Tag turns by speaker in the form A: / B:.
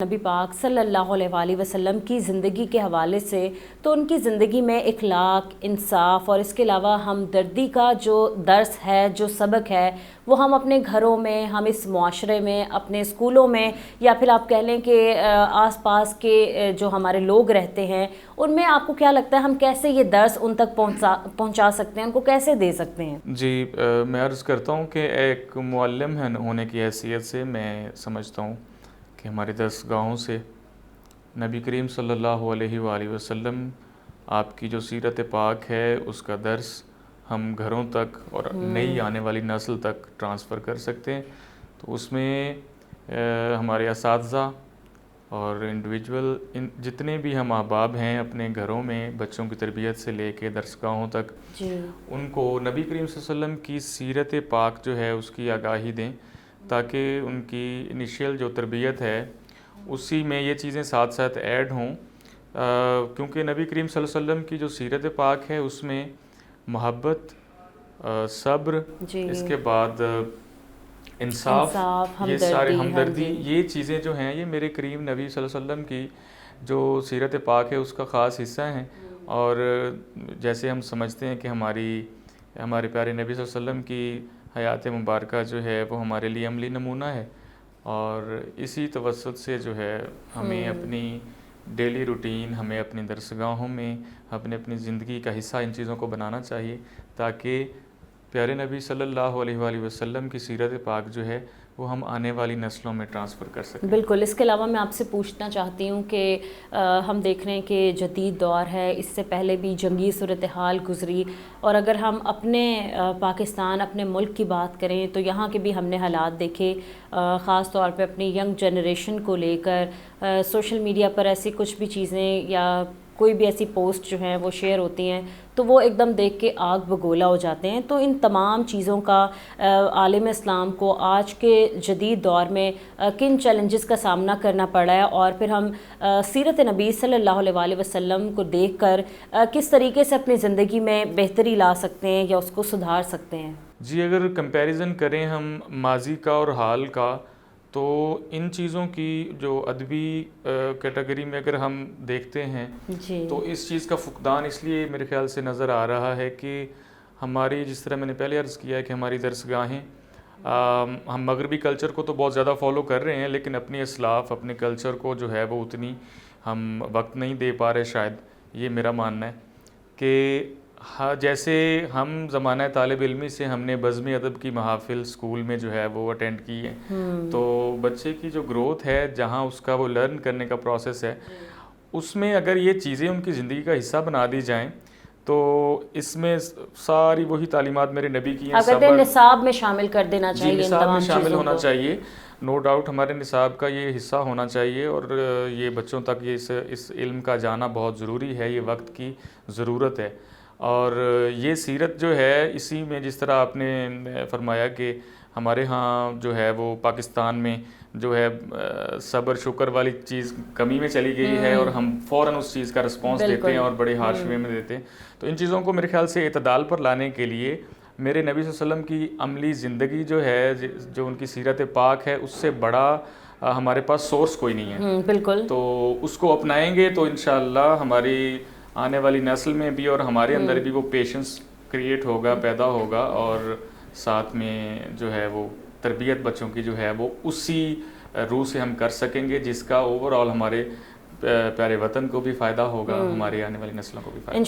A: نبی پاک صلی اللہ علیہ وآلہ وسلم کی زندگی کے حوالے سے تو ان کی زندگی میں اخلاق، انصاف اور اس کے علاوہ ہمدردی کا جو درس ہے، جو سبق ہے، وہ ہم اپنے گھروں میں، ہم اس معاشرے میں، اپنے اسکولوں میں، یا پھر آپ کہہ لیں کہ آس پاس کے جو ہمارے لوگ رہتے ہیں ان میں آپ کو کیا لگتا ہے ہم کیسے یہ درس ان تک پہنچا سکتے ہیں، ان کو کیسے دے سکتے ہیں؟
B: جی، میں عرض کرتا ہوں کہ ایک معلم ہونے کی حیثیت سے میں سمجھتا ہوں کہ ہماری درسگاہوں سے نبی کریم صلی اللہ علیہ وآلہ وسلم آپ کی جو سیرت پاک ہے اس کا درس ہم گھروں تک اور نئی آنے والی نسل تک ٹرانسفر کر سکتے ہیں۔ تو اس میں ہمارے اساتذہ اور انڈیویجول جتنے بھی ہم احباب ہیں اپنے گھروں میں بچوں کی تربیت سے لے کے درسگاہوں تک ان کو نبی کریم صلی اللہ علیہ وسلم کی سیرت پاک جو ہے اس کی آگاہی دیں، تاکہ ان کی انیشیل جو تربیت ہے اسی میں یہ چیزیں ساتھ ساتھ ایڈ ہوں، کیونکہ نبی کریم صلی اللہ علیہ وسلم کی جو سیرت پاک ہے اس میں محبت، صبر، اس کے بعد انصاف، یہ سارے ہمدردی، یہ چیزیں جو ہیں یہ میرے کریم نبی صلی اللہ علیہ وسلم کی جو سیرت پاک ہے اس کا خاص حصہ ہیں۔ اور جیسے ہم سمجھتے ہیں کہ ہمارے پیارے نبی صلی اللہ علیہ وسلم کی حیات مبارکہ جو ہے وہ ہمارے لیے عملی نمونہ ہے، اور اسی توسط سے جو ہے ہمیں اپنی ڈیلی روٹین، ہمیں اپنی درسگاہوں میں اپنی زندگی کا حصہ ان چیزوں کو بنانا چاہیے، تاکہ پیارے نبی صلی اللہ علیہ وآلہ وسلم کی سیرت پاک جو ہے وہ ہم آنے والی نسلوں میں ٹرانسفر کر سکیں۔
A: بالکل۔ اس کے علاوہ میں آپ سے پوچھنا چاہتی ہوں کہ ہم دیکھ رہے ہیں کہ جدید دور ہے، اس سے پہلے بھی جنگی صورتحال گزری، اور اگر ہم اپنے پاکستان، اپنے ملک کی بات کریں تو یہاں کے بھی ہم نے حالات دیکھے، خاص طور پہ اپنی ینگ جنریشن کو لے کر سوشل میڈیا پر ایسی کچھ بھی چیزیں یا کوئی بھی ایسی پوسٹ جو ہیں وہ شیئر ہوتی ہیں تو وہ ایک دم دیکھ کے آگ بگولا ہو جاتے ہیں۔ تو ان تمام چیزوں کا عالم اسلام کو آج کے جدید دور میں کن چیلنجز کا سامنا کرنا پڑا ہے، اور پھر ہم سیرت نبی صلی اللہ علیہ وآلہ وسلم کو دیکھ کر کس طریقے سے اپنی زندگی میں بہتری لا سکتے ہیں یا اس کو سدھار سکتے ہیں؟
B: جی، اگر کمپیریزن کریں ہم ماضی کا اور حال کا، تو ان چیزوں کی جو ادبی کیٹیگری میں اگر ہم دیکھتے ہیں تو اس چیز کا فقدان اس لیے میرے خیال سے نظر آ رہا ہے کہ ہماری، جس طرح میں نے پہلے عرض کیا ہے کہ ہماری درسگاہیں، ہم مغربی کلچر کو تو بہت زیادہ فالو کر رہے ہیں، لیکن اپنی اسلاف، اپنے کلچر کو جو ہے وہ اتنی ہم وقت نہیں دے پا رہے شاید، یہ میرا ماننا ہے کہ جیسے ہم زمانہ طالب علمی سے ہم نے بزم ادب کی محافل اسکول میں جو ہے وہ اٹینڈ کی ہے، تو بچے کی جو گروتھ ہے، جہاں اس کا وہ لرن کرنے کا پروسیس ہے، اس میں اگر یہ چیزیں ان کی زندگی کا حصہ بنا دی جائیں تو اس میں ساری وہی تعلیمات میرے نبی کی ہیں،
A: اگر نصاب میں شامل کر دینا چاہیے،
B: جی نصاب میں شامل ہونا چاہیے، نو ڈاؤٹ ہمارے نصاب کا یہ حصہ ہونا چاہیے، اور یہ بچوں تک اس علم کا جانا بہت ضروری ہے، یہ وقت کی ضرورت ہے۔ اور یہ سیرت جو ہے اسی میں، جس طرح آپ نے فرمایا کہ ہمارے ہاں جو ہے وہ پاکستان میں جو ہے صبر شکر والی چیز کمی میں چلی گئی ہے، اور ہم فوراً اس چیز کا رسپانس دیتے ہیں اور بڑے ہارش وے میں دیتے ہیں۔ تو ان چیزوں کو میرے خیال سے اعتدال پر لانے کے لیے میرے نبی صلی اللہ علیہ وسلم کی عملی زندگی جو ہے، جو ان کی سیرت پاک ہے، اس سے بڑا ہمارے پاس سورس کوئی نہیں ہے۔
A: بالکل۔
B: تو اس کو اپنائیں گے تو انشاءاللہ ہماری آنے والی نسل میں بھی اور ہمارے اندر بھی وہ پیشنس کریٹ ہوگا، پیدا ہوگا، اور ساتھ میں جو ہے وہ تربیت بچوں کی جو ہے وہ اسی روح سے ہم کر سکیں گے، جس کا اوور آل ہمارے پیارے وطن کو بھی فائدہ ہوگا، ہماری آنے والی نسلوں کو بھی فائدہ ہوگا۔